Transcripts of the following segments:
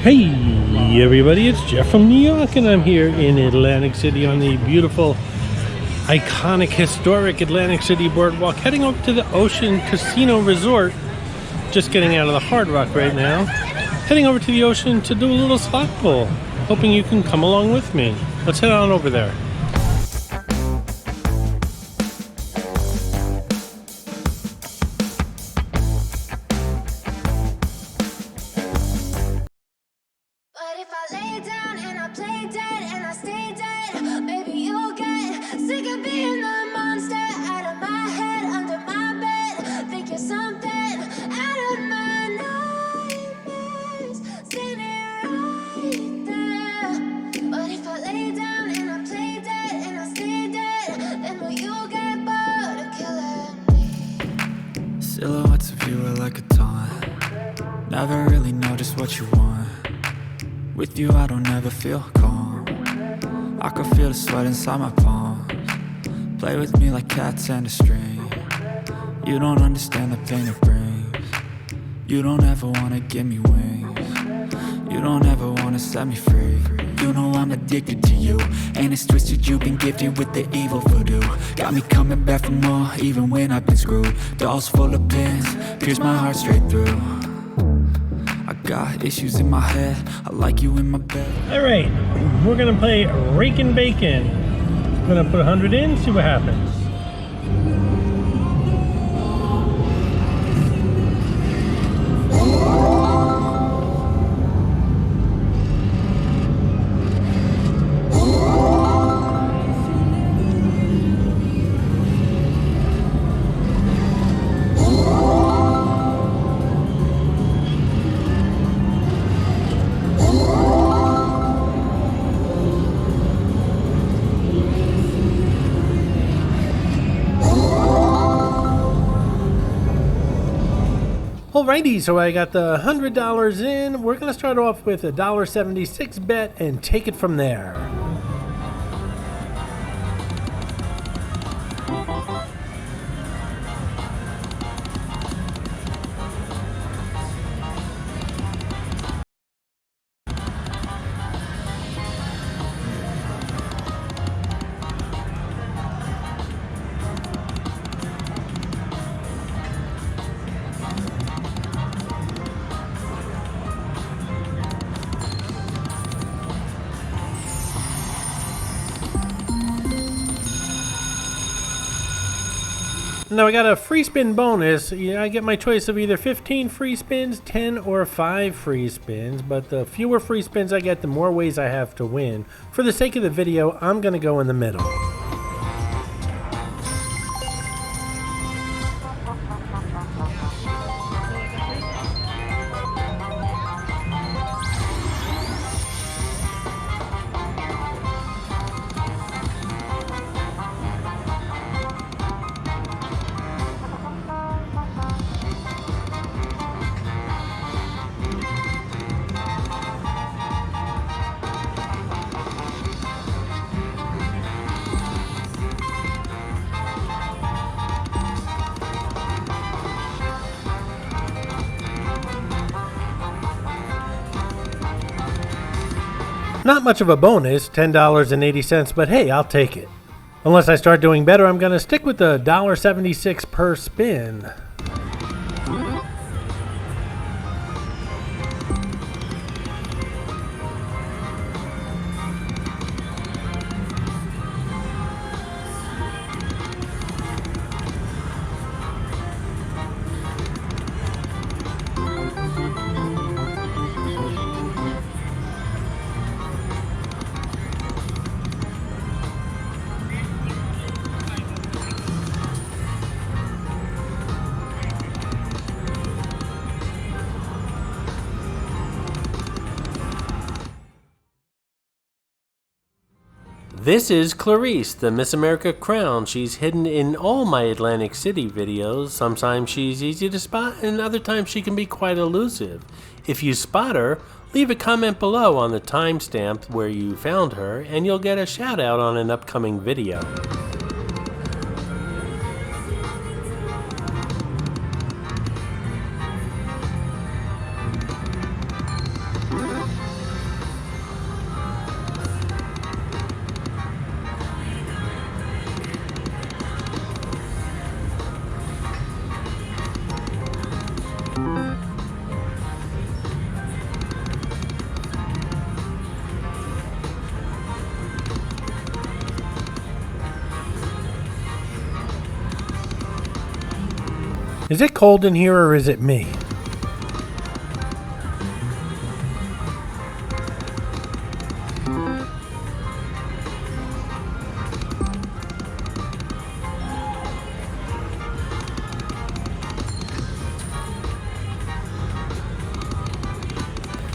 Hey everybody, it's Jeff from New York, and I'm here in Atlantic City on the beautiful, iconic, historic Atlantic City Boardwalk, heading over to the Ocean Casino Resort. Just getting out of the Hard Rock right now. Heading over to the ocean to do a little slot pull. Hoping you can come along with me. Let's head on over there. Silhouettes of you are like a taunt. Never really know just what you want. With you I don't ever feel calm. I can feel the sweat inside my palms. Play with me like cats and a string. You don't understand the pain it brings. You don't ever wanna give me wings. You don't ever wanna set me free. You know I'm addicted to you, and it's twisted, you've been gifted with the evil voodoo. Got me coming back for more, even when I've been screwed. Dolls full of pins, pierce my heart straight through. I got issues in my head, I like you in my bed. Alright, we're gonna play Raking Bacon. I'm gonna put 100 in, see what happens. Alrighty, so I got the $100 in. We're going to start off with a $1.76 bet and take it from there. Now I got a free spin bonus. I get my choice of either 15 free spins, 10 or 5 free spins, but the fewer free spins I get, the more ways I have to win. For the sake of the video, I'm going to go in the middle. Not much of a bonus, $10.80, but hey, I'll take it. Unless I start doing better, I'm going to stick with the $1.76 per spin. This is Clarice, the Miss America crown. She's hidden in all my Atlantic City videos. Sometimes she's easy to spot, and other times she can be quite elusive. If you spot her, leave a comment below on the timestamp where you found her, and you'll get a shout out on an upcoming video. Is it cold in here or is it me?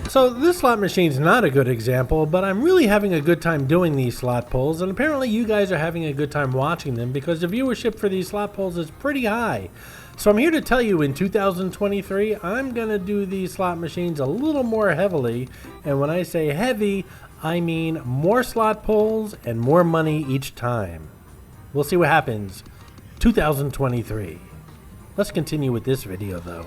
So this slot machine's not a good example, but I'm really having a good time doing these slot pulls, and apparently you guys are having a good time watching them because the viewership for these slot pulls is pretty high. So I'm here to tell you in 2023, I'm going to do these slot machines a little more heavily, and when I say heavy, I mean more slot pulls and more money each time. We'll see what happens 2023. Let's continue with this video though.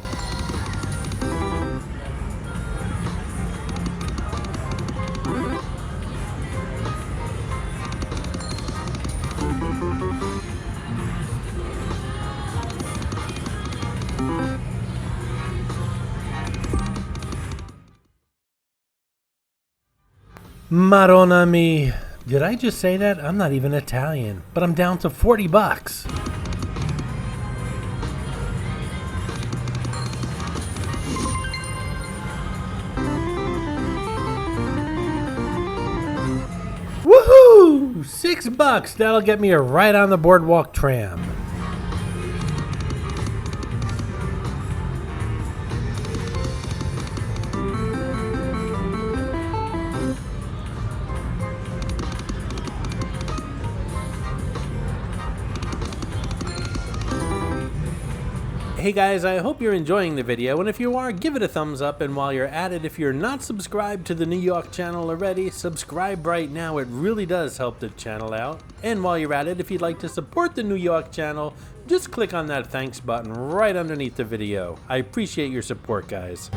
Madonna mi. Did I just say that? I'm not even Italian, but I'm down to 40 bucks. Woohoo! $6. That'll get me a ride on the boardwalk tram. Hey guys, I hope you're enjoying the video, and if you are, give it a thumbs up, and while you're at it, if you're not subscribed to the New York channel already, subscribe right now. It really does help the channel out. And while you're at it, if you'd like to support the New York channel, just click on that thanks button right underneath the video. I appreciate your support, guys.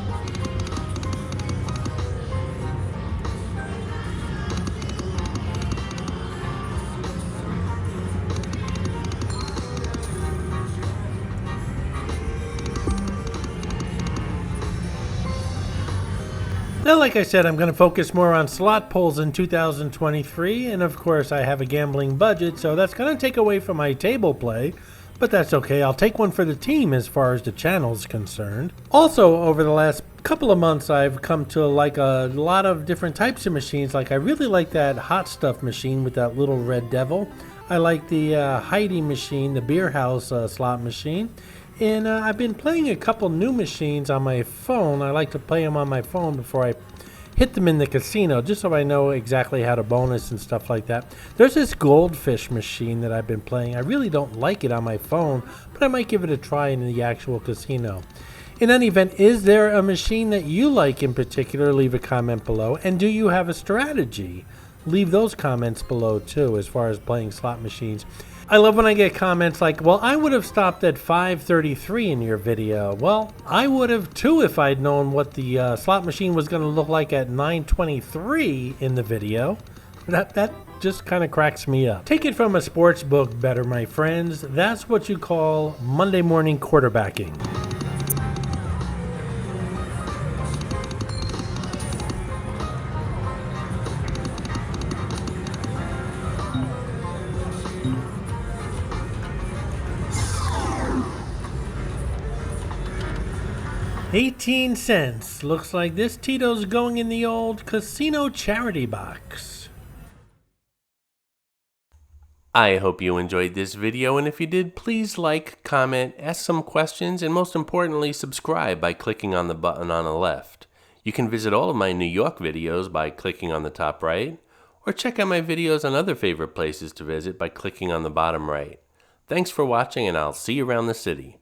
Now, like I said, I'm going to focus more on slot pulls in 2023, and of course I have a gambling budget, so that's going to take away from my table play, but that's okay. I'll take one for the team as far as the channel's concerned. Also, over the last couple of months, I've come to like a lot of different types of machines. Like I really like that hot stuff machine with that little red devil. I like the Heidi machine, the beer house slot machine. And I've been playing a couple new machines on my phone. I like to play them on my phone before I hit them in the casino, just so I know exactly how to bonus and stuff like that. There's this goldfish machine that I've been playing. I really don't like it on my phone, but I might give it a try in the actual casino. In any event, is there a machine that you like in particular? Leave a comment below. And do you have a strategy? Leave those comments below too, as far as playing slot machines. I love when I get comments like, well, I would have stopped at 533 in your video. Well, I would have too if I'd known what the slot machine was going to look like at 923 in the video. That just kind of cracks me up. Take it from a sports book better, my friends. That's what you call Monday morning quarterbacking. $0.18. Looks like this Tito's going in the old casino charity box. I hope you enjoyed this video, and if you did, please like, comment, ask some questions, and most importantly, subscribe by clicking on the button on the left. You can visit all of my New York videos by clicking on the top right, or check out my videos on other favorite places to visit by clicking on the bottom right. Thanks for watching, and I'll see you around the city.